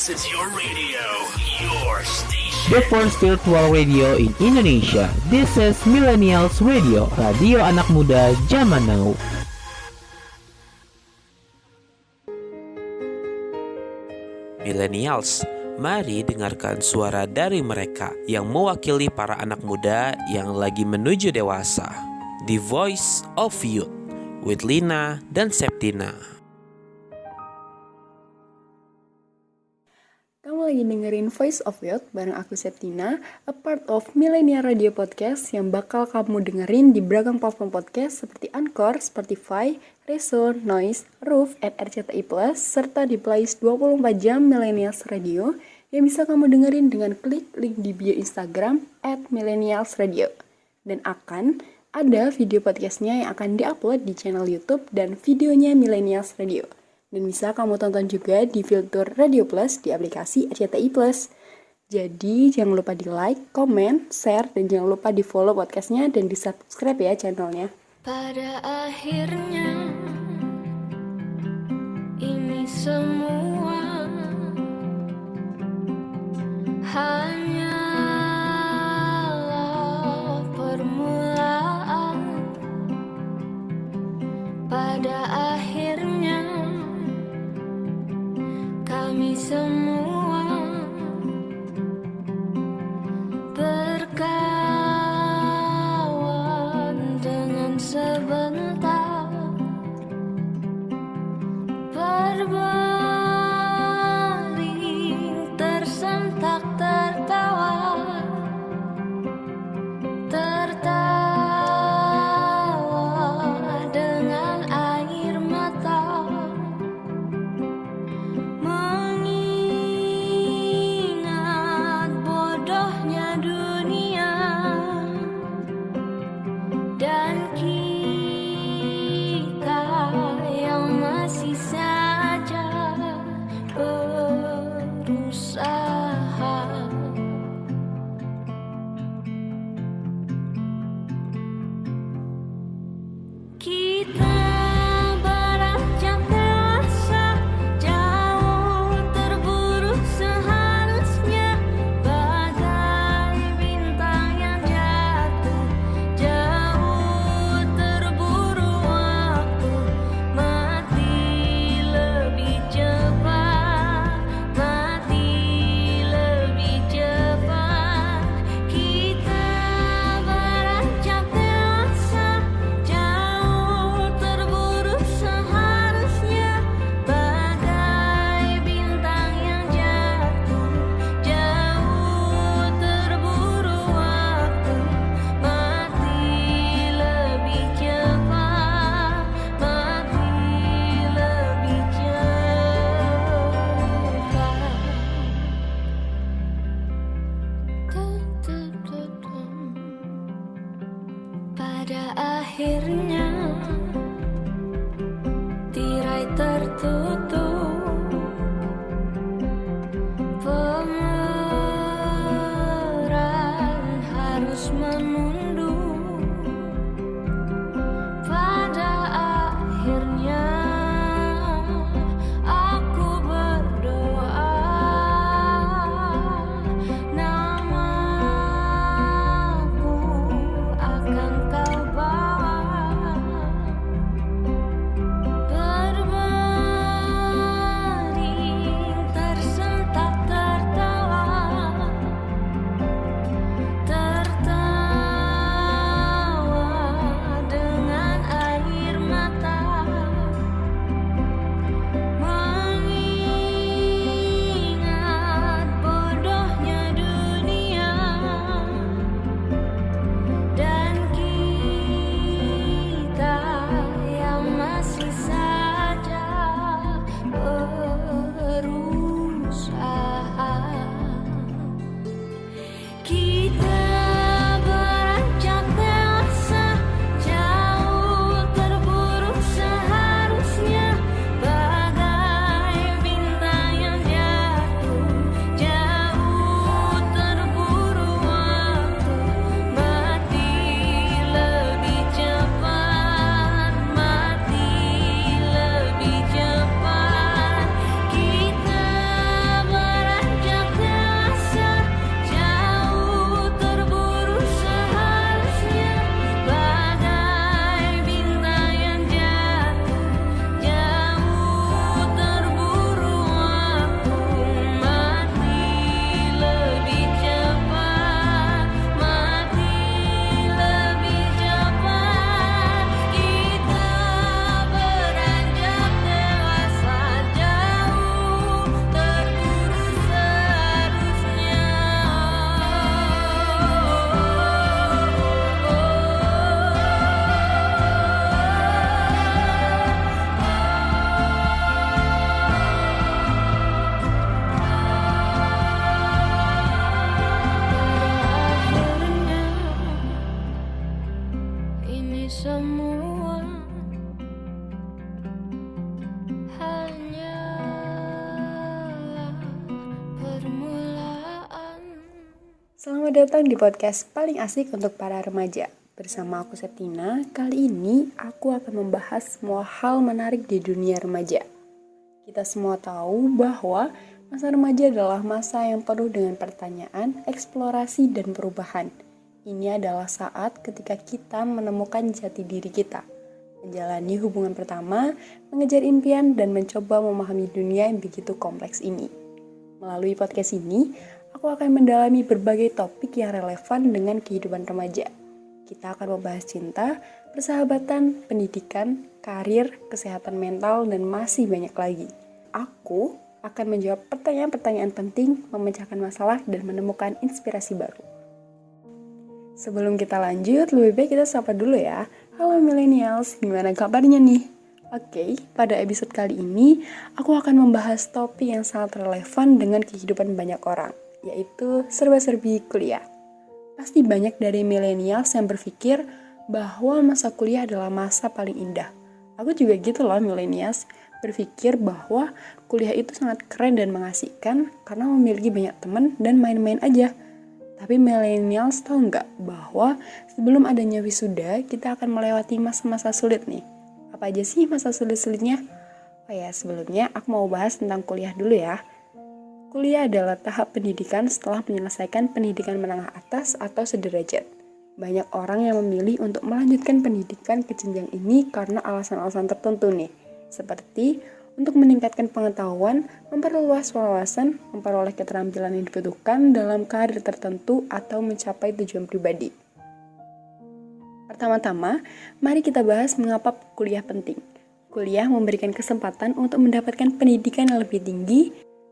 This is your radio, your station. The first virtual radio in Indonesia. This is Millennials Radio, radio anak muda zaman now. Millennials, mari dengarkan suara dari mereka yang mewakili para anak muda yang lagi menuju dewasa. The Voice of Youth with Lina dan Septina. Kamu lagi dengerin Voice of Youth bareng aku Septina, a part of Millennial Radio Podcast yang bakal kamu dengerin di beragam platform podcast seperti Anchor, Spotify, Reso, Noise, Roof, and RCTI Plus, serta di playlist 24 jam Millennials Radio yang bisa kamu dengerin dengan klik link di bio Instagram @millennialsradio. Dan akan ada video podcastnya yang akan diupload di channel YouTube dan videonya Millennials Radio. Dan bisa kamu tonton juga di fitur Radio Plus di aplikasi RCTI Plus. Jadi jangan lupa di like, comment, share, dan jangan lupa di follow podcastnya dan di subscribe ya channelnya. Pada akhirnya ini semua hanyalah permulaan. Pada akhirnya kami semua berkawan dengan sebentar berbaling tersentak tertawa dengan air mata mengingat Selamat datang di podcast paling asik untuk para remaja. Bersama aku Septina, kali ini aku akan membahas semua hal menarik di dunia remaja. Kita semua tahu bahwa masa remaja adalah masa yang penuh dengan pertanyaan, eksplorasi, dan perubahan. Ini adalah saat ketika kita menemukan jati diri kita, menjalani hubungan pertama, mengejar impian, dan mencoba memahami dunia yang begitu kompleks ini. Melalui podcast ini, aku akan mendalami berbagai topik yang relevan dengan kehidupan remaja. Kita akan membahas cinta, persahabatan, pendidikan, karir, kesehatan mental, dan masih banyak lagi. Aku akan menjawab pertanyaan-pertanyaan penting, memecahkan masalah, dan menemukan inspirasi baru. Sebelum kita lanjut, lebih baik kita sapa dulu ya. Halo millennials, gimana kabarnya nih? Oke, pada episode kali ini, aku akan membahas topik yang sangat relevan dengan kehidupan banyak orang, yaitu serba-serbi kuliah. Pasti banyak dari millennials yang berpikir bahwa masa kuliah adalah masa paling indah. Aku juga gitu loh millennials, berpikir bahwa kuliah itu sangat keren dan mengasihkan karena memiliki banyak teman dan main-main aja. Tapi millennials tahu nggak bahwa sebelum adanya wisuda, kita akan melewati masa-masa sulit nih. Apa aja sih masa sulit-sulitnya? Oh ya, sebelumnya aku mau bahas tentang kuliah dulu ya. Kuliah adalah tahap pendidikan setelah menyelesaikan pendidikan menengah atas atau sederajat. Banyak orang yang memilih untuk melanjutkan pendidikan ke jenjang ini karena alasan-alasan tertentu nih, seperti untuk meningkatkan pengetahuan, memperluas wawasan, memperoleh keterampilan yang dibutuhkan dalam karir tertentu, atau mencapai tujuan pribadi. Pertama-tama, mari kita bahas mengapa kuliah penting. Kuliah memberikan kesempatan untuk mendapatkan pendidikan yang lebih tinggi,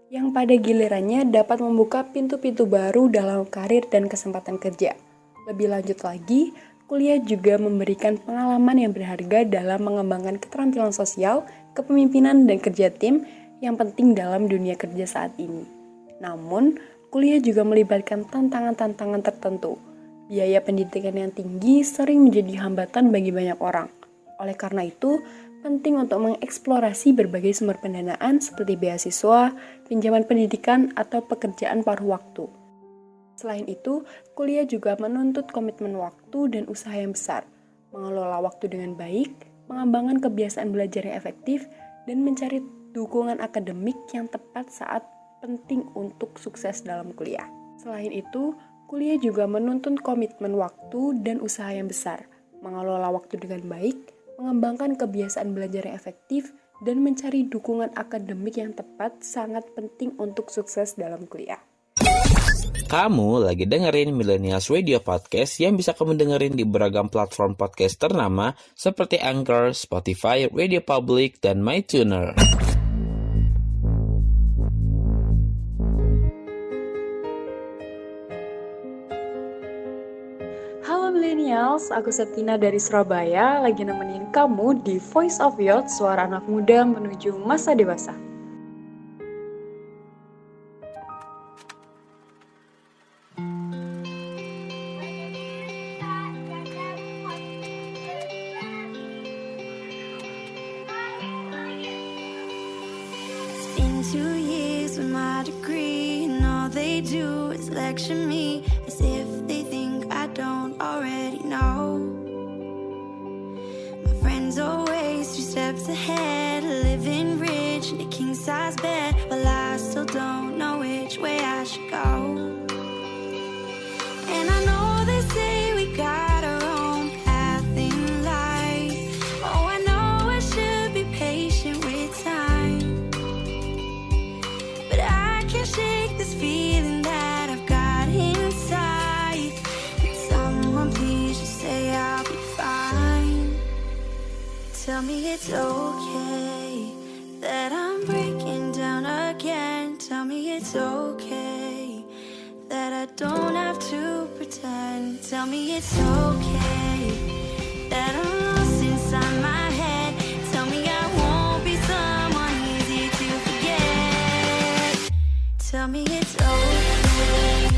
yang pada gilirannya dapat membuka pintu-pintu baru dalam karir dan kesempatan kerja. Lebih lanjut lagi, kuliah juga memberikan pengalaman yang berharga dalam mengembangkan keterampilan sosial, kepemimpinan, dan kerja tim yang penting dalam dunia kerja saat ini. Namun, kuliah juga melibatkan tantangan-tantangan tertentu. Biaya pendidikan yang tinggi sering menjadi hambatan bagi banyak orang. Oleh karena itu, penting untuk mengeksplorasi berbagai sumber pendanaan seperti beasiswa, pinjaman pendidikan, atau pekerjaan paruh waktu. Selain itu, kuliah juga menuntut komitmen waktu dan usaha yang besar, mengelola waktu dengan baik, mengembangkan kebiasaan belajar yang efektif, dan mencari dukungan akademik yang tepat saat penting untuk sukses dalam kuliah. Selain itu, kuliah juga menuntut komitmen waktu dan usaha yang besar, mengelola waktu dengan baik, mengembangkan kebiasaan belajar yang efektif, dan mencari dukungan akademik yang tepat sangat penting untuk sukses dalam kuliah. Kamu lagi dengerin Millennials Radio Podcast yang bisa kamu dengerin di beragam platform podcast ternama seperti Anchor, Spotify, Radio Public, dan MyTuner. Halo millennials, aku Septina dari Surabaya, lagi nemenin kamu di Voice of Youth, suara anak muda menuju masa dewasa. It's been 2 years with my degree, and all they do is lecture me as if they think I don't already know. My friends always 2 steps ahead, living rich in a king-size bed, while I still don't know which way I should go. And I know they say we got our own path in life. Oh, I know I should be patient with time, but I can't shake this feeling that I've got inside. Can someone please just say I'll be fine? Tell me it's okay that I'm breaking down again. Tell me it's okay that I don't have to pretend. Tell me it's okay that I'm lost inside my head. Tell me I won't be someone easy to forget. Tell me it's okay.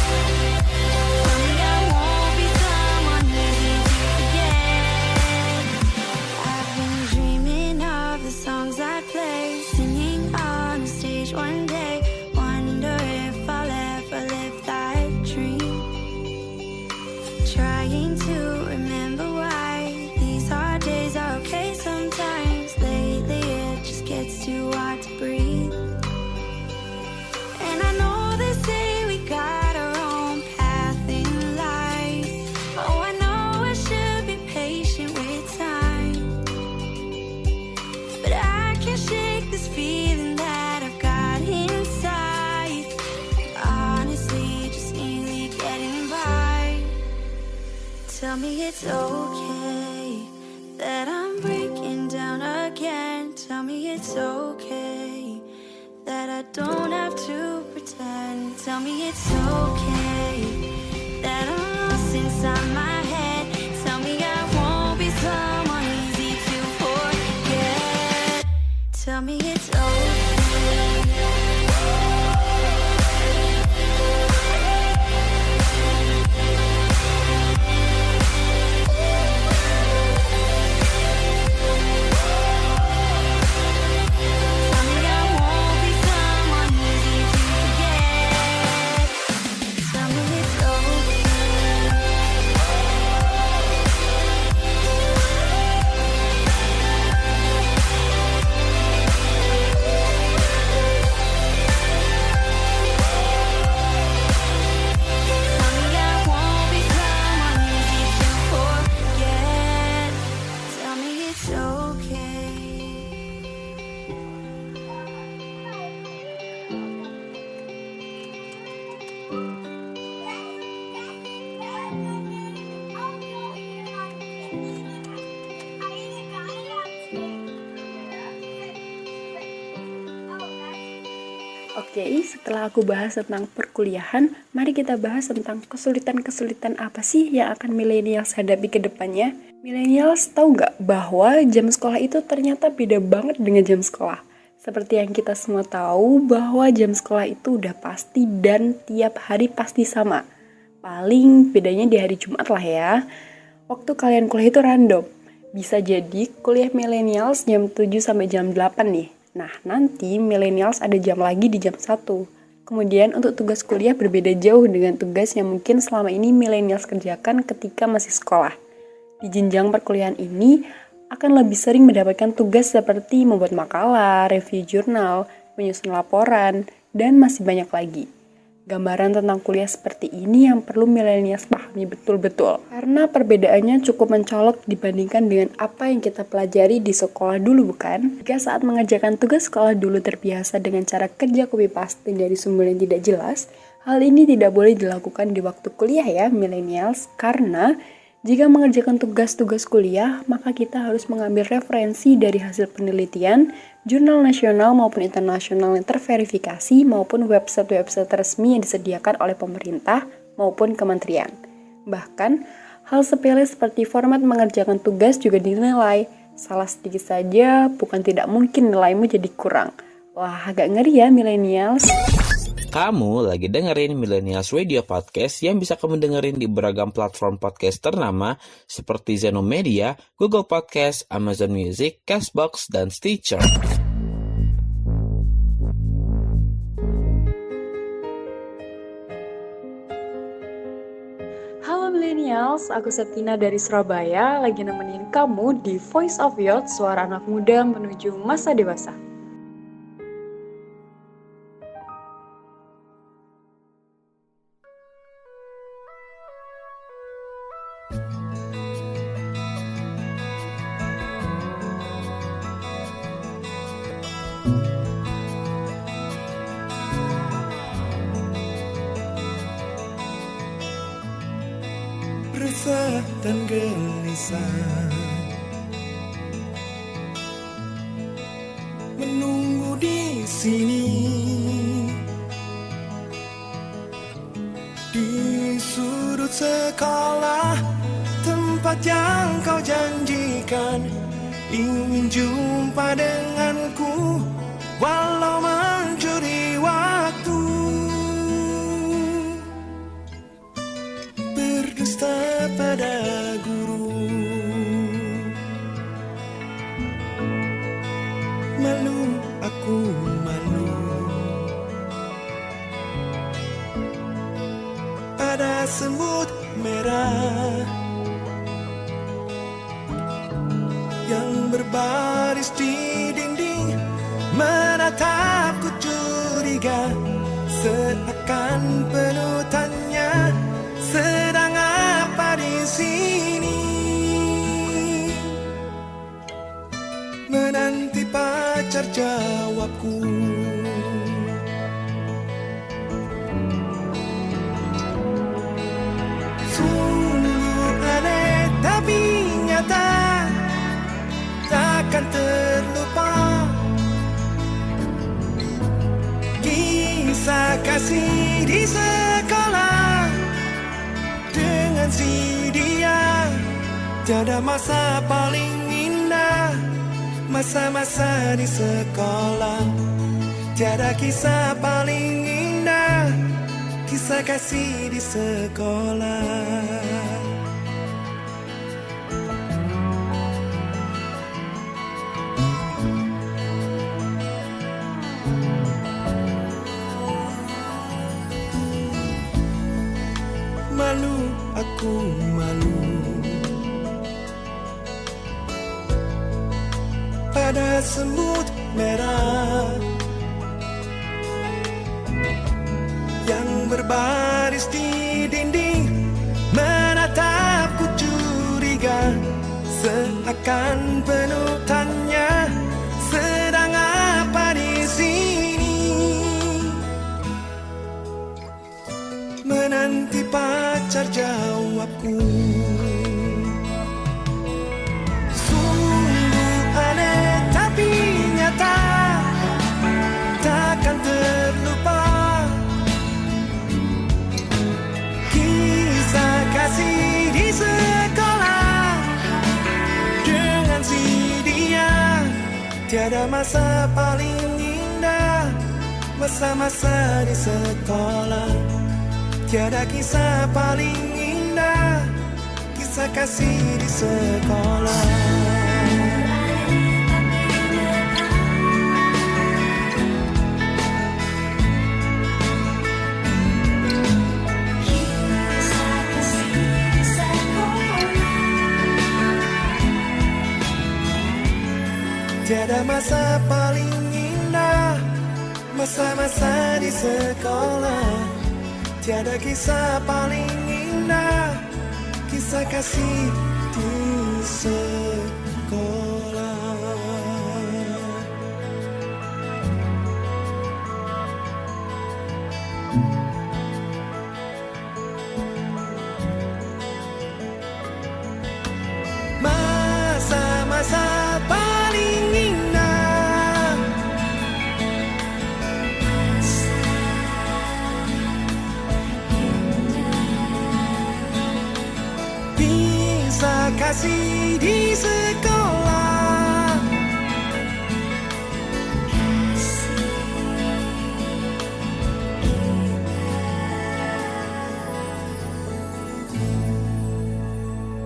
Tell me I won't be someone easy seem to remember why these hard days are okay sometimes. Lately it just gets too hard to breathe. And I know they say we got our own path in life. Oh, I know I should be patient with time, but I can't shake this feeling that I've got inside. Honestly, just ain't getting by. Tell me it's okay that I'm breaking down again. Tell me it's okay that I don't have to pretend. Tell me it's okay that I'm lost inside my head. Tell me I won't be someone easy to forget. Tell me it's okay. Oke, setelah aku bahas tentang perkuliahan, mari kita bahas tentang kesulitan-kesulitan apa sih yang akan millennials hadapi ke depannya. Millennials tahu nggak bahwa jam sekolah itu ternyata beda banget dengan jam sekolah. Seperti yang kita semua tahu bahwa jam sekolah itu udah pasti dan tiap hari pasti sama. Paling bedanya di hari Jumat lah ya. Waktu kalian kuliah itu random. Bisa jadi kuliah millennials jam 7 sampai jam 8 nih. Nah, nanti millennials ada jam lagi di jam 1. Kemudian untuk tugas kuliah berbeda jauh dengan tugas yang mungkin selama ini millennials kerjakan ketika masih sekolah. Di jenjang perkuliahan ini akan lebih sering mendapatkan tugas seperti membuat makalah, review jurnal, menyusun laporan, dan masih banyak lagi. Gambaran tentang kuliah seperti ini yang perlu millennials pahami betul-betul. Karena perbedaannya cukup mencolok dibandingkan dengan apa yang kita pelajari di sekolah dulu, bukan? Jika saat mengerjakan tugas sekolah dulu terbiasa dengan cara kerja copy paste dari sumber yang tidak jelas, hal ini tidak boleh dilakukan di waktu kuliah ya, millennials. Karena jika mengerjakan tugas-tugas kuliah, maka kita harus mengambil referensi dari hasil penelitian, jurnal nasional maupun internasional yang terverifikasi maupun website-website resmi yang disediakan oleh pemerintah maupun kementerian. Bahkan, hal sepele seperti format mengerjakan tugas juga dinilai. Salah sedikit saja, bukan tidak mungkin nilaimu jadi kurang. Wah, agak ngeri ya millennials. Kamu lagi dengerin Millennials Radio Podcast yang bisa kamu dengerin di beragam platform podcast ternama seperti Zeno Media, Google Podcast, Amazon Music, Castbox, dan Stitcher. Halo millennials, aku Septina dari Surabaya, lagi nemenin kamu di Voice of Youth, suara anak muda menuju masa dewasa. Resah dan gelisah menunggu di sini di sudut sekolah, tempat yang kau janjikan, ingin jumpa denganku walau mencuri waktu. Berdusta pada guru, malu aku malu. Ada semut merah menatapku curiga, seakan penuh tanya, sedang apa di sini? Menanti pacar jawabku. Sungguh aneh tapi nyata, takkan terlupa kisah kasih di sekolah dengan si dia. Tiada masa paling indah, masa-masa di sekolah. Tiada kisah paling indah, kisah kasih di sekolah. Malu, aku malu pada semut merah yang berbaris di dinding, menatapku curiga, seakan penuh tanya, sedang apa di sini? Menanti pacar jawabku. Sungguh aneh tapi nyata, takkan terlupa kisah kasih di sekolah dengan si dia. Tiada masa paling indah, masa-masa di sekolah. Tiada kisah paling indah, kisah kasih di sekolah. Tiada masa paling indah, masa-masa di sekolah. Tiada kisah paling indah, kisah kasih di sekolah. Masa-masa paling indah, kisah kasih di sekolah.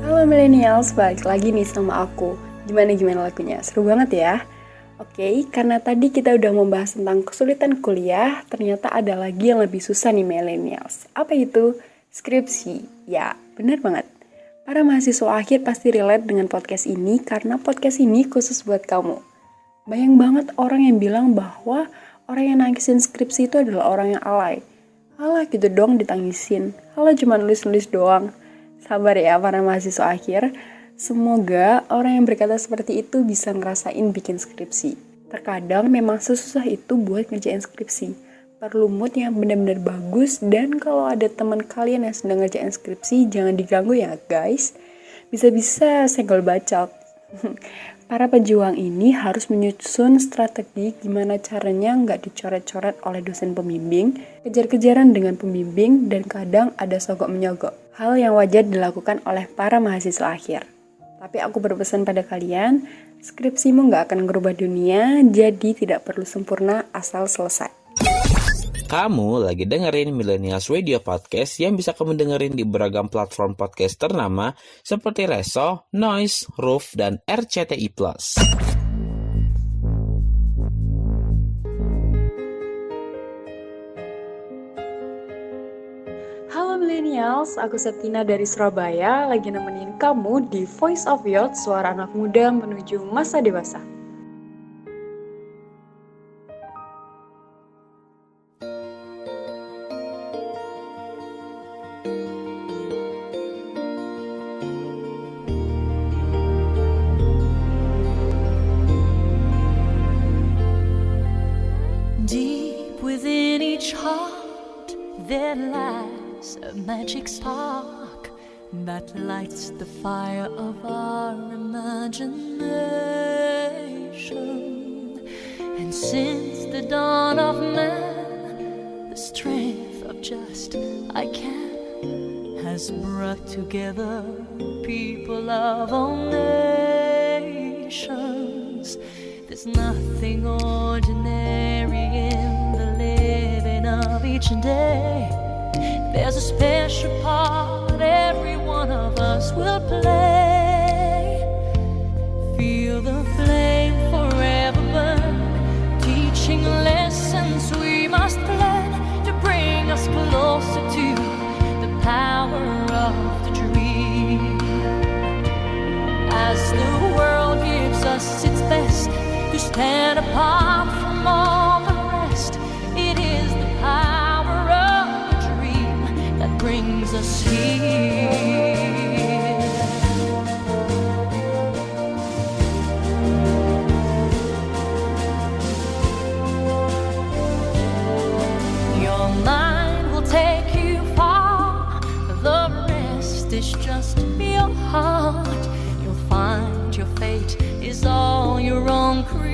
Halo millennials, balik lagi nih sama aku. Gimana lagunya? Seru banget ya? Oke, karena tadi kita udah membahas tentang kesulitan kuliah, ternyata ada lagi yang lebih susah nih millennials. Apa itu? Skripsi. Ya, bener banget. Para mahasiswa akhir pasti relate dengan podcast ini karena podcast ini khusus buat kamu. Banyak banget orang yang bilang bahwa orang yang nangisin skripsi itu adalah orang yang alay. Alah gitu dong ditangisin. Alah cuma nulis-nulis doang. Sabar ya para mahasiswa akhir. Semoga orang yang berkata seperti itu bisa ngerasain bikin skripsi. Terkadang memang sesusah itu buat ngerjain skripsi. Perlu mood yang benar-benar bagus, dan kalau ada teman kalian yang sedang ngerjain skripsi, jangan diganggu ya guys. Bisa-bisa senggol bacok. Para pejuang ini harus menyusun strategi gimana caranya nggak dicoret-coret oleh dosen pembimbing, kejar-kejaran dengan pembimbing, dan kadang ada sogok menyogok. Hal yang wajar dilakukan oleh para mahasiswa akhir. Tapi aku berpesan pada kalian, skripsimu nggak akan merubah dunia, jadi tidak perlu sempurna asal selesai. Kamu lagi dengerin Millennials Radio Podcast yang bisa kamu dengerin di beragam platform podcast ternama seperti Reso, Noise, Roof, dan RCTI+. Halo millennials, aku Septina dari Surabaya, lagi nemenin kamu di Voice of Youth, suara anak muda menuju masa dewasa. Deep within each heart there lies a magic spark that lights the fire of our imagination. And since the dawn of man, the strength of just I can has brought together people of all nations. There's nothing ordinary in the living of each day. There's a special part every one of us will play. Feel the flame forever burn, teaching lessons we must learn to bring us closer to the power of the dream. As the world gives us its best to stand apart from all the rest, it is the power of the dream that brings us here. Your mind will take you far, the rest is just your heart. You'll find your fate is all your own creation.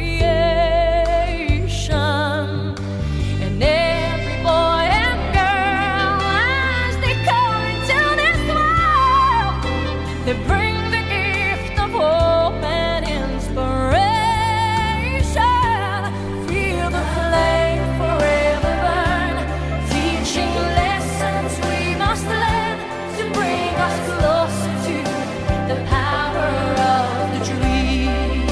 And every boy and girl, as they come into this world, they bring the gift of hope and inspiration. Feel the flame forever burn, teaching lessons we must learn to bring us closer to the power of the dream.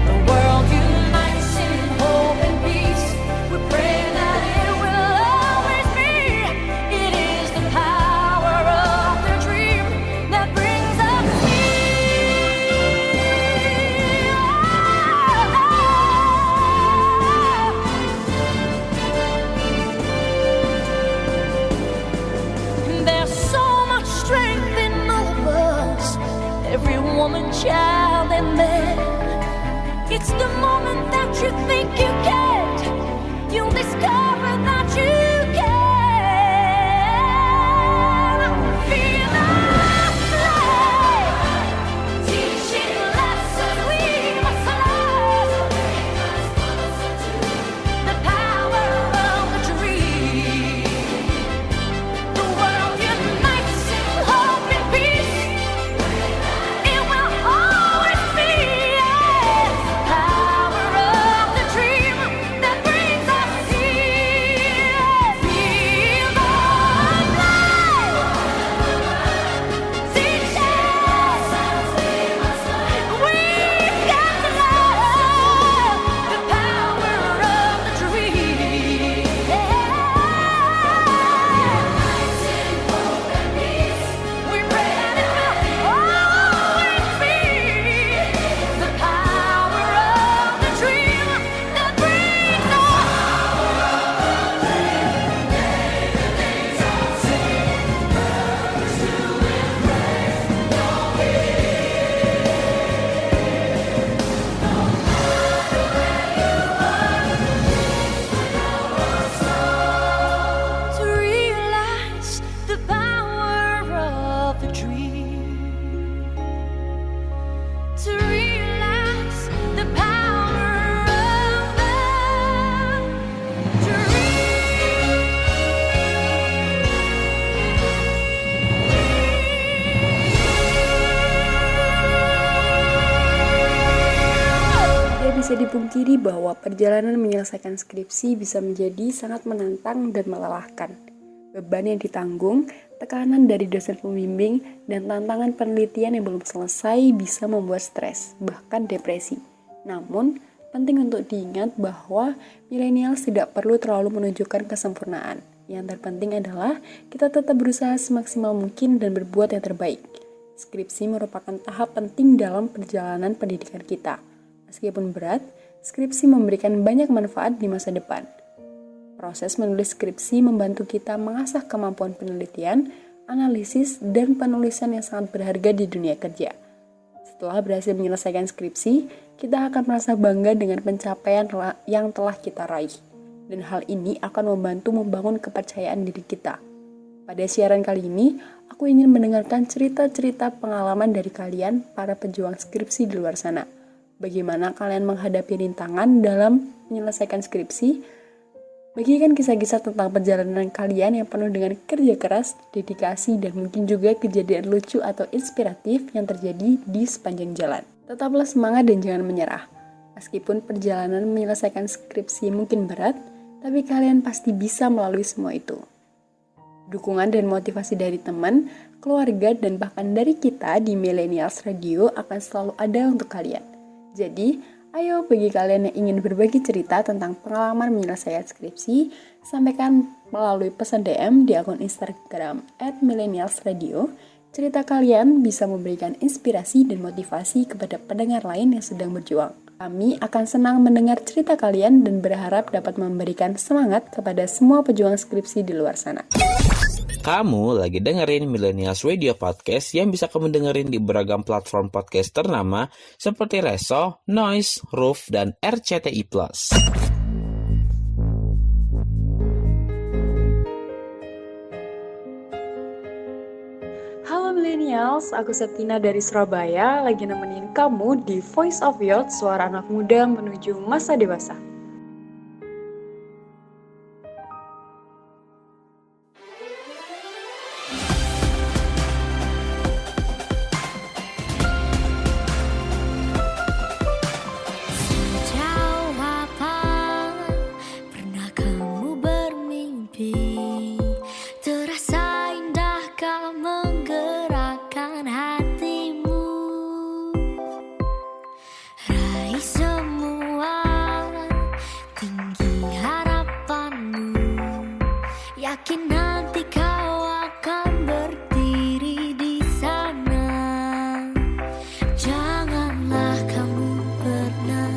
The world unites in hope and peace. We pray that it will always be. It is the power of the dream that brings us here. There's so much strength in all of us, every woman, child, and man. It's the moment that you think you can't, you'll discover that you can. Feel the flame, teaching lessons we must learn. The power of the dream. The world unites in hope and peace. It will always be power of the dream that brings us here. Feel the flame, teach us. We've got to love the power of the dream. We pray that it will always be the power of the dream that brings us. To realize the power of the dream. To realize the power of the Tidak bisa dipungkiri bahwa perjalanan menyelesaikan skripsi bisa menjadi sangat menantang dan melelahkan. Beban yang ditanggung, tekanan dari dosen pembimbing, dan tantangan penelitian yang belum selesai bisa membuat stres, bahkan depresi. Namun, penting untuk diingat bahwa millennials tidak perlu terlalu menunjukkan kesempurnaan. Yang terpenting adalah kita tetap berusaha semaksimal mungkin dan berbuat yang terbaik. Skripsi merupakan tahap penting dalam perjalanan pendidikan kita. Meskipun berat, skripsi memberikan banyak manfaat di masa depan. Proses menulis skripsi membantu kita mengasah kemampuan penelitian, analisis, dan penulisan yang sangat berharga di dunia kerja. Setelah berhasil menyelesaikan skripsi, kita akan merasa bangga dengan pencapaian yang telah kita raih. Dan hal ini akan membantu membangun kepercayaan diri kita. Pada siaran kali ini, aku ingin mendengarkan cerita-cerita pengalaman dari kalian, para pejuang skripsi di luar sana. Bagaimana kalian menghadapi rintangan dalam menyelesaikan skripsi? Bagikan kisah-kisah tentang perjalanan kalian yang penuh dengan kerja keras, dedikasi, dan mungkin juga kejadian lucu atau inspiratif yang terjadi di sepanjang jalan. Tetaplah semangat dan jangan menyerah. Meskipun perjalanan menyelesaikan skripsi mungkin berat, tapi kalian pasti bisa melalui semua itu. Dukungan dan motivasi dari teman, keluarga, dan bahkan dari kita di Millennials Radio akan selalu ada untuk kalian. Jadi, ayo bagi kalian yang ingin berbagi cerita tentang pengalaman menyelesaikan skripsi, sampaikan melalui pesan DM di akun Instagram @millennialsradio. Cerita kalian bisa memberikan inspirasi dan motivasi kepada pendengar lain yang sedang berjuang. Kami akan senang mendengar cerita kalian dan berharap dapat memberikan semangat kepada semua pejuang skripsi di luar sana. Kamu lagi dengerin Millennials Radio Podcast yang bisa kamu dengerin di beragam platform podcast ternama seperti Reso, Noise, Roof, dan RCTI+. Halo Millennials, aku Septina dari Surabaya, lagi nemenin kamu di Voice of Youth, suara anak muda menuju masa dewasa. Sejauh apa pernah kamu bermimpi? Terasa indahkah menggerakkan hatimu? Raih semua tinggi harapanmu. Yakin nanti kau akan berdiri di sana. Janganlah kamu pernah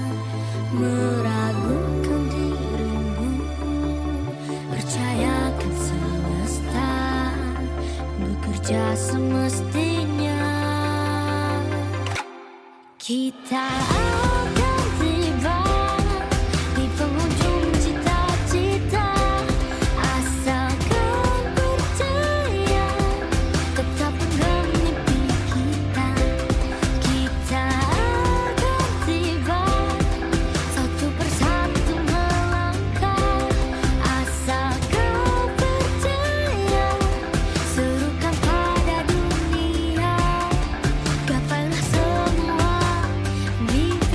meragukan dirimu. Percayakan semesta bekerja semestinya. Kita akan tiba di penghujung cita-cita. Asalkan percaya, tetap pegang mimpi kita. Kita akan tiba satu persatu melangkah. Asalkan percaya, serukan pada dunia. Gapailah semua mimpi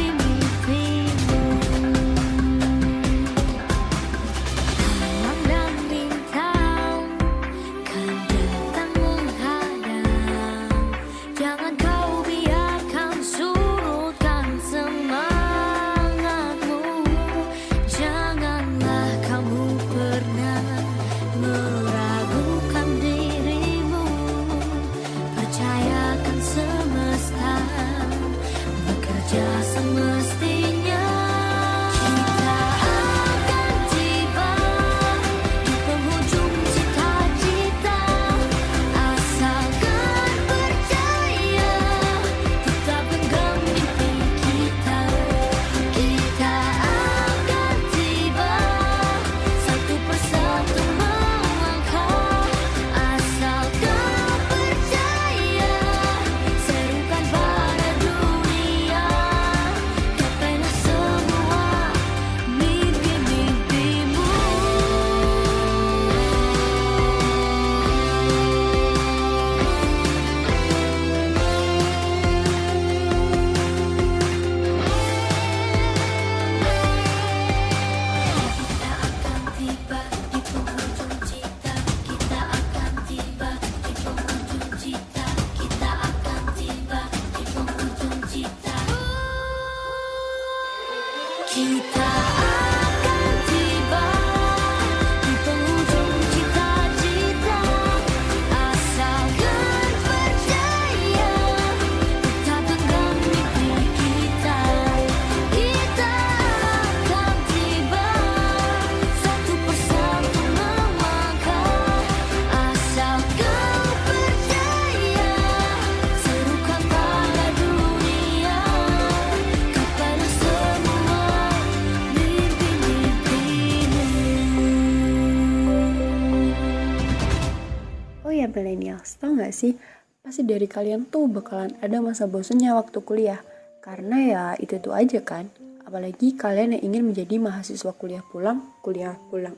Oh ya millennials, tau gak sih? Pasti dari kalian tuh bakalan ada masa bosannya waktu kuliah. Karena ya itu aja kan. Apalagi kalian yang ingin menjadi mahasiswa kuliah pulang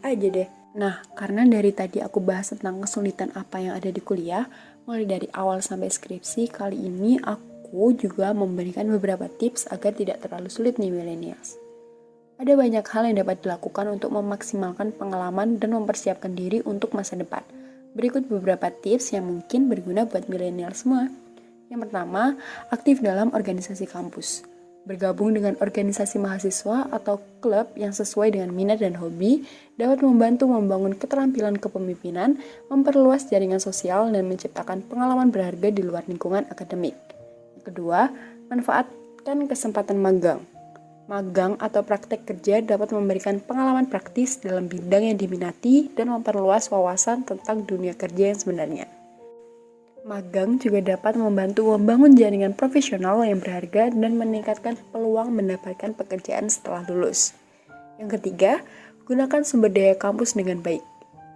aja deh. Nah, karena dari tadi aku bahas tentang kesulitan apa yang ada di kuliah, mulai dari awal sampai skripsi, kali ini aku juga memberikan beberapa tips agar tidak terlalu sulit nih millennials. Ada banyak hal yang dapat dilakukan untuk memaksimalkan pengalaman dan mempersiapkan diri untuk masa depan. Berikut beberapa tips yang mungkin berguna buat milenial semua. Yang pertama, aktif dalam organisasi kampus. Bergabung dengan organisasi mahasiswa atau klub yang sesuai dengan minat dan hobi dapat membantu membangun keterampilan kepemimpinan, memperluas jaringan sosial, dan menciptakan pengalaman berharga di luar lingkungan akademik. Yang kedua, manfaatkan kesempatan magang. Magang atau praktek kerja dapat memberikan pengalaman praktis dalam bidang yang diminati dan memperluas wawasan tentang dunia kerja yang sebenarnya. Magang juga dapat membantu membangun jaringan profesional yang berharga dan meningkatkan peluang mendapatkan pekerjaan setelah lulus. Yang ketiga, gunakan sumber daya kampus dengan baik.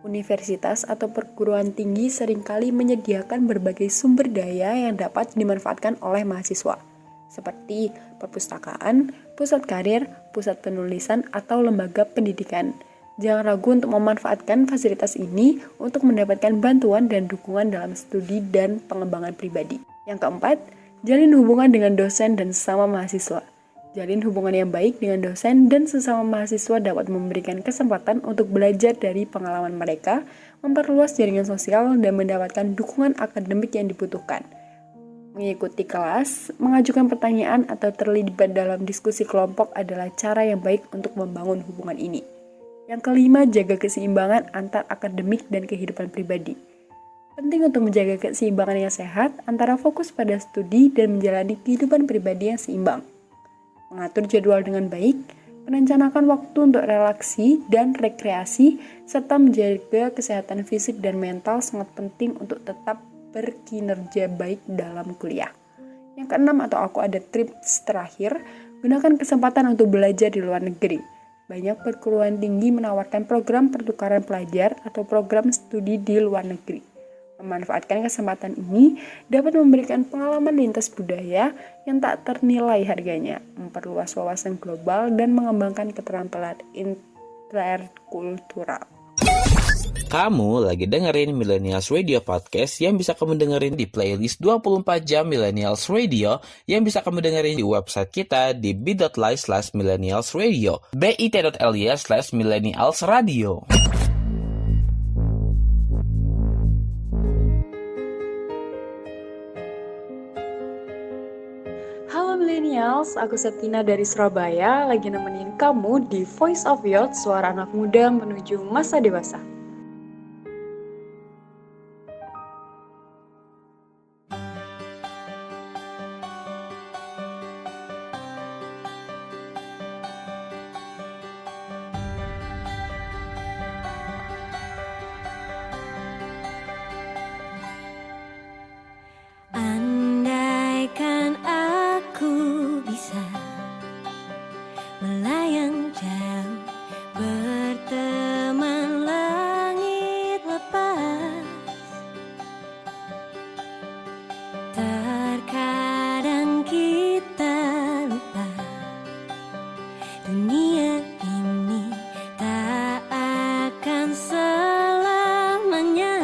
Universitas atau perguruan tinggi seringkali menyediakan berbagai sumber daya yang dapat dimanfaatkan oleh mahasiswa, seperti perpustakaan, pusat karir, pusat penulisan, atau lembaga pendidikan. Jangan ragu untuk memanfaatkan fasilitas ini untuk mendapatkan bantuan dan dukungan dalam studi dan pengembangan pribadi. Yang keempat, jalin hubungan dengan dosen dan sesama mahasiswa. Jalin hubungan yang baik dengan dosen dan sesama mahasiswa dapat memberikan kesempatan untuk belajar dari pengalaman mereka, memperluas jaringan sosial, dan mendapatkan dukungan akademik yang dibutuhkan. Mengikuti kelas, mengajukan pertanyaan, atau terlibat dalam diskusi kelompok adalah cara yang baik untuk membangun hubungan ini. Yang kelima, jaga keseimbangan antar akademik dan kehidupan pribadi. Penting untuk menjaga keseimbangan yang sehat antara fokus pada studi dan menjalani kehidupan pribadi yang seimbang. Mengatur jadwal dengan baik, merencanakan waktu untuk relaksi dan rekreasi, serta menjaga kesehatan fisik dan mental sangat penting untuk tetap berkinerja baik dalam kuliah. Yang keenam, atau aku ada tips terakhir, gunakan kesempatan untuk belajar di luar negeri. Banyak perguruan tinggi menawarkan program pertukaran pelajar atau program studi di luar negeri. Memanfaatkan kesempatan ini dapat memberikan pengalaman lintas budaya yang tak ternilai harganya, memperluas wawasan global, dan mengembangkan keterampilan interkultural. Kamu lagi dengerin Millennials Radio Podcast yang bisa kamu dengerin di playlist 24 jam Millennials Radio yang bisa kamu dengerin di website kita di bit.ly/millennialsradio, bit.ly/millennialsradio. Halo millennials, aku Septina dari Surabaya, lagi nemenin kamu di Voice of Youth, suara anak muda menuju masa dewasa. Andaikan aku bisa melayang jauh, berteman langit lepas. Terkadang kita lupa dunia ini tak akan selamanya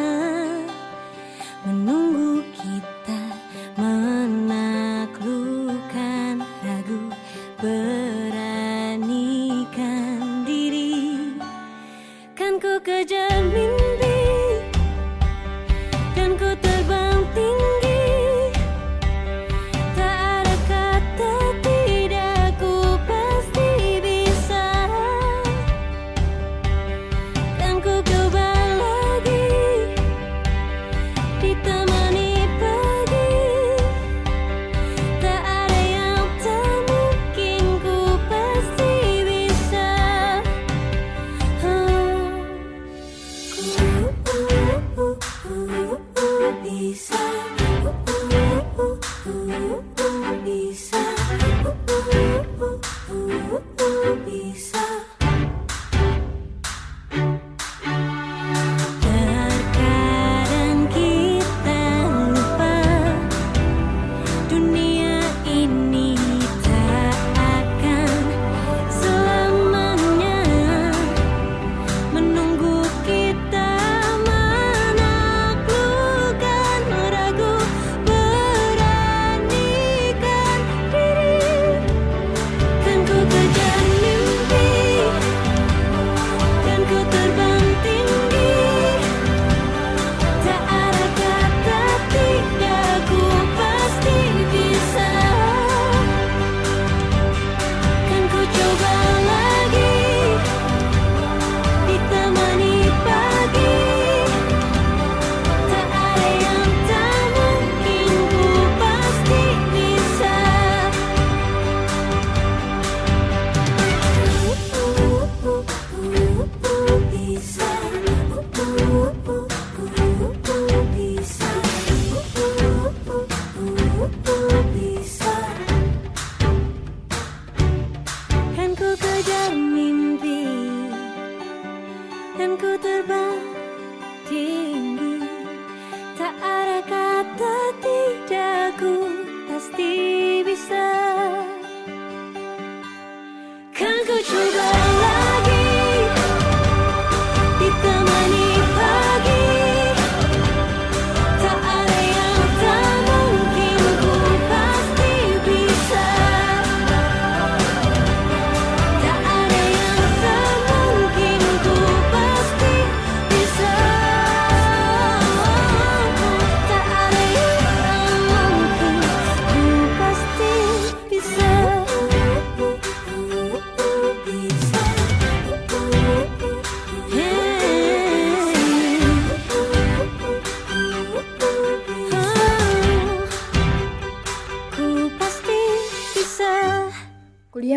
menunggu kita menaklukkan ragu, beranikan diri. Kan ku kejar mimpi dan ku terbang tinggi, tak ada kata tidak, ku pasti bisa. Kan ku coba lagi, ditemani pagi, tak ada yang tak mungkin, ku pasti bisa. Ku bisa.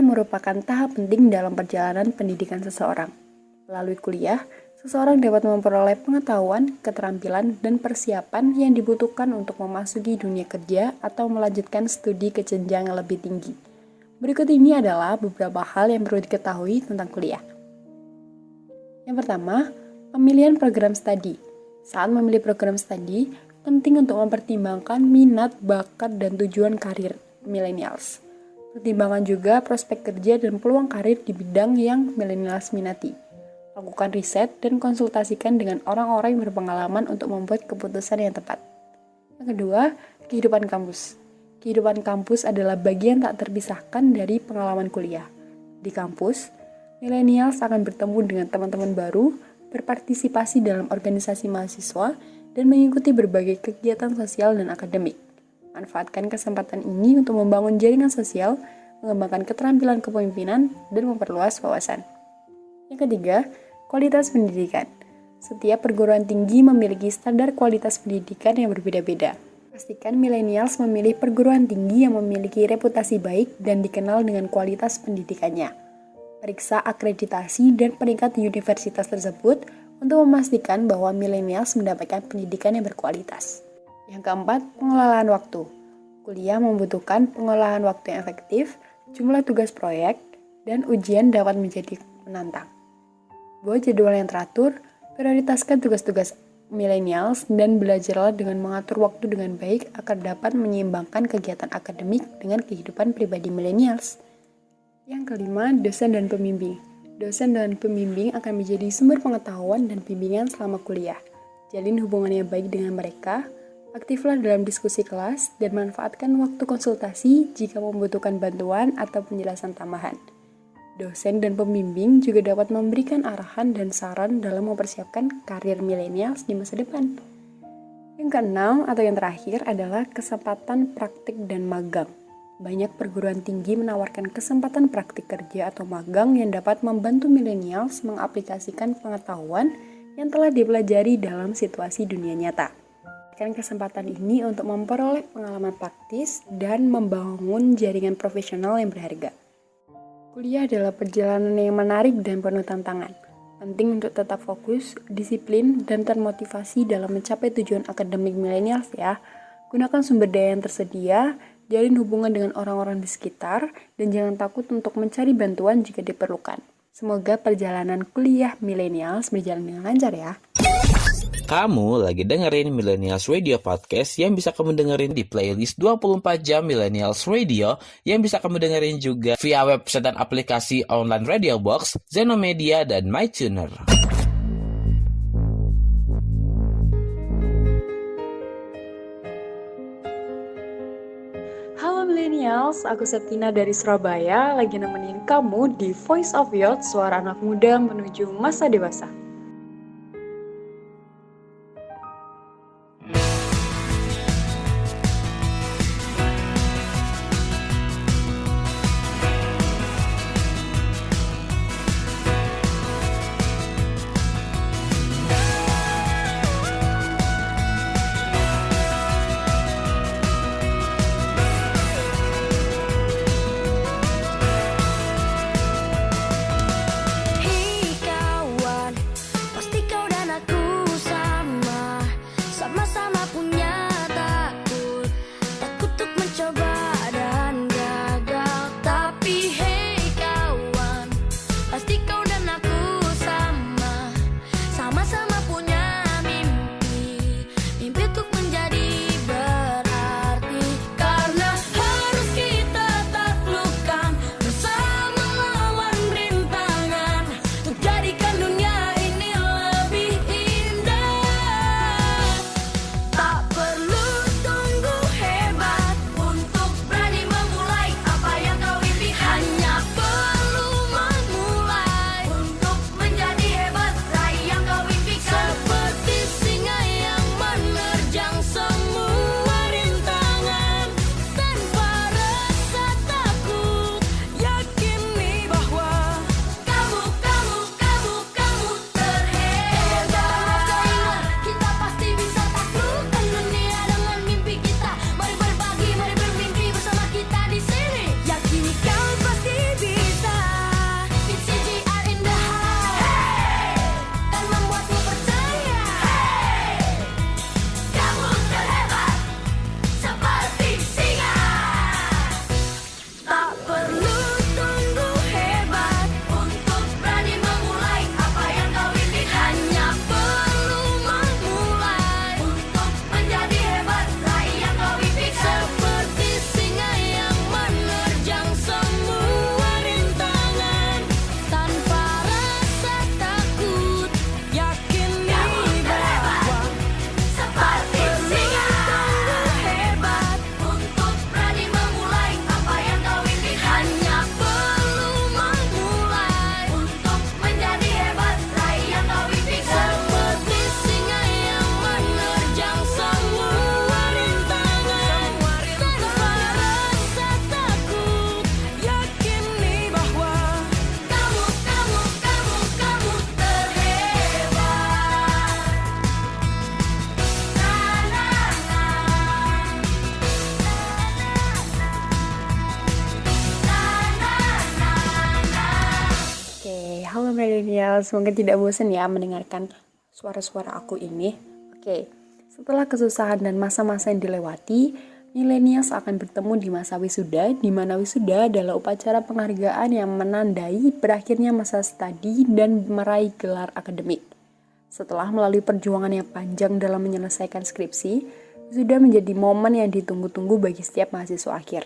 merupakan tahap penting dalam perjalanan pendidikan seseorang. Melalui kuliah, seseorang dapat memperoleh pengetahuan, keterampilan, dan persiapan yang dibutuhkan untuk memasuki dunia kerja atau melanjutkan studi ke jenjang yang lebih tinggi. Berikut ini adalah beberapa hal yang perlu diketahui tentang kuliah. Yang pertama, pemilihan program studi. Saat memilih program studi, penting untuk mempertimbangkan minat, bakat, dan tujuan karir millennials. Pertimbangan juga prospek kerja dan peluang karir di bidang yang millennials minati. Lakukan riset dan konsultasikan dengan orang-orang yang berpengalaman untuk membuat keputusan yang tepat. Yang kedua, kehidupan kampus. Kehidupan kampus adalah bagian tak terpisahkan dari pengalaman kuliah. Di kampus, millennials akan bertemu dengan teman-teman baru, berpartisipasi dalam organisasi mahasiswa, dan mengikuti berbagai kegiatan sosial dan akademik. Manfaatkan kesempatan ini untuk membangun jaringan sosial, mengembangkan keterampilan kepemimpinan, dan memperluas wawasan. Yang ketiga, kualitas pendidikan. Setiap perguruan tinggi memiliki standar kualitas pendidikan yang berbeda-beda. Pastikan millennials memilih perguruan tinggi yang memiliki reputasi baik dan dikenal dengan kualitas pendidikannya. Periksa akreditasi dan peringkat universitas tersebut untuk memastikan bahwa millennials mendapatkan pendidikan yang berkualitas. Yang keempat, pengelolaan waktu. Kuliah membutuhkan pengelolaan waktu yang efektif, jumlah tugas proyek, dan ujian dapat menjadi menantang. Buat jadwal yang teratur, prioritaskan tugas-tugas millennials, dan belajarlah dengan mengatur waktu dengan baik agar dapat menyeimbangkan kegiatan akademik dengan kehidupan pribadi millennials. Yang kelima, dosen dan pembimbing. Dosen dan pembimbing akan menjadi sumber pengetahuan dan bimbingan selama kuliah. Jalin hubungan yang baik dengan mereka, aktiflah dalam diskusi kelas, dan manfaatkan waktu konsultasi jika membutuhkan bantuan atau penjelasan tambahan. Dosen dan pembimbing juga dapat memberikan arahan dan saran dalam mempersiapkan karir millennials di masa depan. Yang keenam atau yang terakhir adalah kesempatan praktik dan magang. Banyak perguruan tinggi menawarkan kesempatan praktik kerja atau magang yang dapat membantu millennials mengaplikasikan pengetahuan yang telah dipelajari dalam situasi dunia nyata. Kesempatan ini untuk memperoleh pengalaman praktis dan membangun jaringan profesional yang berharga. Kuliah adalah perjalanan yang menarik dan penuh tantangan. Penting untuk tetap fokus, disiplin, dan termotivasi dalam mencapai tujuan akademik millennials ya. Gunakan sumber daya yang tersedia, jalin hubungan dengan orang-orang di sekitar, dan jangan takut untuk mencari bantuan jika diperlukan. Semoga perjalanan kuliah millennials berjalan dengan lancar ya. Kamu lagi dengerin Millennials Radio Podcast yang bisa kamu dengerin di playlist 24 jam Millennials Radio yang bisa kamu dengerin juga via website dan aplikasi online Radio Box, Zenomedia, dan MyTuner. Halo millennials, aku Septina dari Surabaya lagi nemenin kamu di Voice of Youth, suara anak muda menuju masa dewasa. millennials, mungkin tidak bosan ya mendengarkan suara-suara aku ini. Oke, setelah kesusahan dan masa-masa yang dilewati, millennials akan bertemu di masa wisuda, di mana wisuda adalah upacara penghargaan yang menandai berakhirnya masa studi dan meraih gelar akademik. Setelah melalui perjuangan yang panjang dalam menyelesaikan skripsi, wisuda menjadi momen yang ditunggu-tunggu bagi setiap mahasiswa akhir.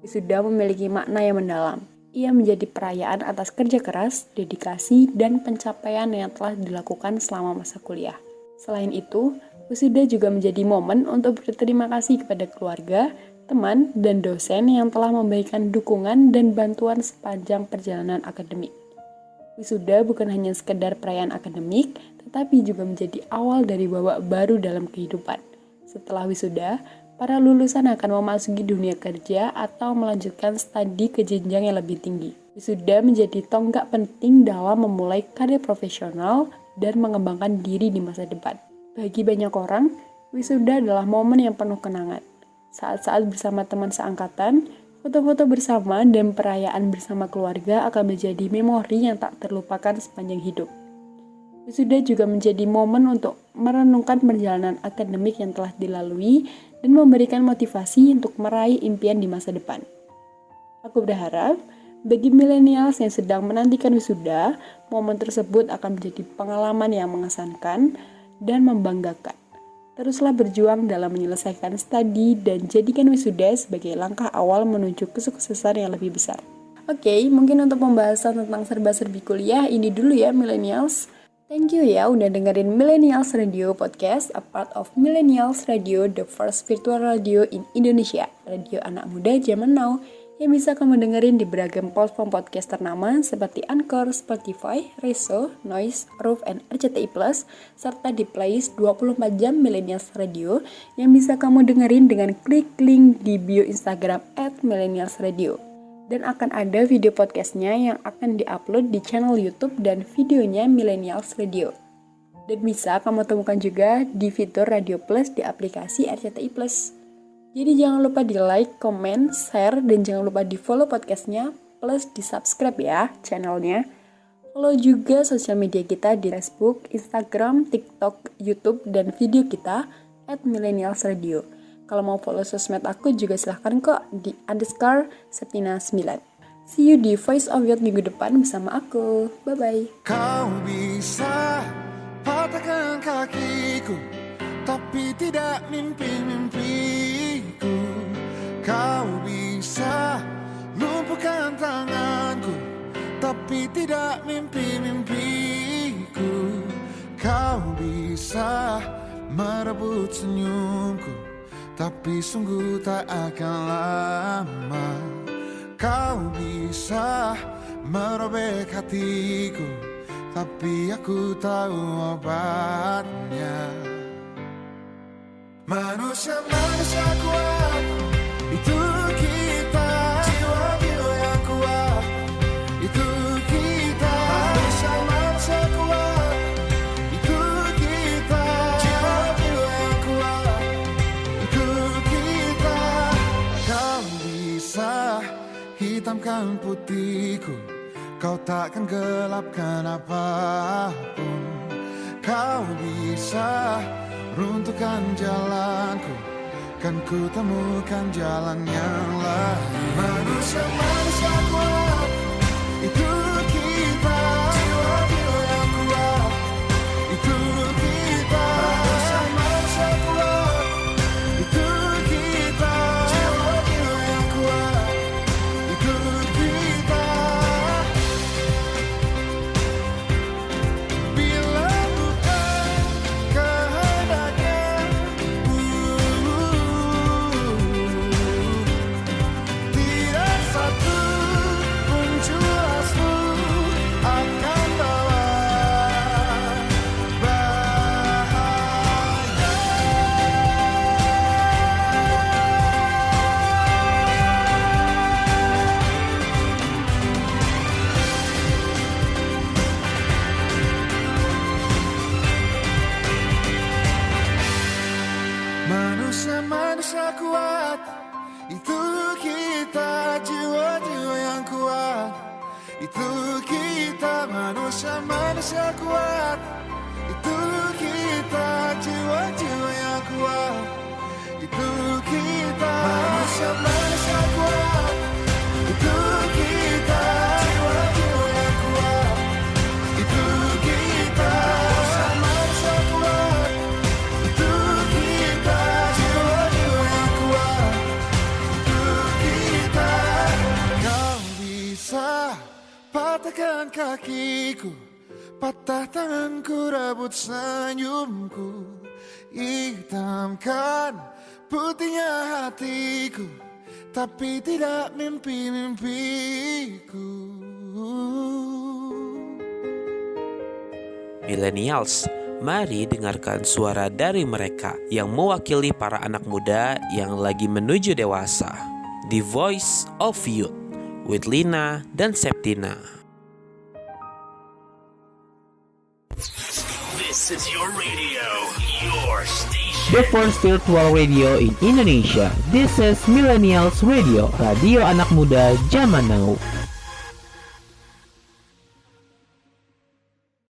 Wisuda memiliki makna yang mendalam. Ia menjadi perayaan atas kerja keras, dedikasi, dan pencapaian yang telah dilakukan selama masa kuliah. Selain itu, wisuda juga menjadi momen untuk berterima kasih kepada keluarga, teman, dan dosen yang telah memberikan dukungan dan bantuan sepanjang perjalanan akademik. Wisuda bukan hanya sekedar perayaan akademik, tetapi juga menjadi awal dari babak baru dalam kehidupan. Setelah wisuda, para lulusan akan memasuki dunia kerja atau melanjutkan studi ke jenjang yang lebih tinggi. Wisuda menjadi tonggak penting dalam memulai karir profesional dan mengembangkan diri di masa depan. Bagi banyak orang, wisuda adalah momen yang penuh kenangan. Saat-saat bersama teman seangkatan, foto-foto bersama dan perayaan bersama keluarga akan menjadi memori yang tak terlupakan sepanjang hidup. Wisuda juga menjadi momen untuk merenungkan perjalanan akademik yang telah dilalui dan memberikan motivasi untuk meraih impian di masa depan. Aku berharap bagi millennials yang sedang menantikan wisuda, momen tersebut akan menjadi pengalaman yang mengesankan dan membanggakan. Teruslah berjuang dalam menyelesaikan studi dan jadikan wisuda sebagai langkah awal menuju kesuksesan yang lebih besar. Oke, mungkin untuk pembahasan tentang serba-serbi kuliah ini dulu ya millennials. Thank you ya udah dengerin Millennials Radio Podcast, a part of Millennials Radio, the first virtual radio in Indonesia. Radio anak muda zaman now yang bisa kamu dengerin di beragam platform podcast ternama seperti Anchor, Spotify, Reso, Noise, Roof, and RCTI Plus, serta di playlist 24 jam Millennials Radio yang bisa kamu dengerin dengan klik link di bio Instagram @millennialsradio. Dan akan ada video podcastnya yang akan diupload di channel YouTube dan videonya Millennials Radio. Dan bisa kamu temukan juga di fitur Radio Plus di aplikasi RCTI Plus. Jadi jangan lupa di like, comment, share, dan jangan lupa di follow podcastnya, plus di subscribe ya channelnya. Follow juga sosial media kita di Facebook, Instagram, TikTok, YouTube, dan video kita @millennialsradio. Kalau mau follow sosmed aku juga silahkan kok di _Septina9. See you di Voice of Youth minggu depan bersama aku. Bye-bye. Kau bisa patahkan kakiku, tapi tidak mimpi-mimpiku. Kau bisa lumpuhkan tanganku, tapi tidak mimpi-mimpiku. Kau bisa merebut senyumku, tapi sungguh tak akan lama. Kau bisa merobek hatiku, tapi aku tahu obatnya. Manusia-manusia kuat, itu kita. Jiwa-jiwa yang kuat, itu kita. Manusia-manusia kuat, itu kita. Jiwa-jiwa yang kuat, itu kita. Kau bisa hitamkan putihku, kau takkan gelapkan apapun. Kau bisa runtuhkan jalanku, kan ku temukan jalan yang lain. Manusia-manusia kuat, itu kita. Jiwa-jiwa yang kuat, itu kita. Manusia-manusia kuat, itu kita. Jiwa-jiwa yang kuat, itu kita. Bila bukan kehendaknya, tidak satu pun jelasmu akan bawa bahaya. Manusia-manusia kuat, itu kita. Jiwa-jiwa yang kuat, Itu kita manusia-manusia kuat. Itu kita jiwa-jiwa yang kuat. Itu kita manusia-manusia kuat. Itu kita jiwa-jiwa yang kuat. Itu kita manusia-manusia kuat. Itu kita jiwa-jiwa yang kuat. Itu kita. Kau bisa patahkan kakiku, patah tanganku, rebut senyumku, hitamkan putihnya hatiku, tapi tidak mimpi-mimpiku. Millennials, mari dengarkan suara dari mereka yang mewakili para anak muda yang lagi menuju dewasa. The Voice of Youth with Lina dan Septina. This is your radio, your station. The first virtual radio in Indonesia. This is Millennials Radio, radio anak muda zaman now.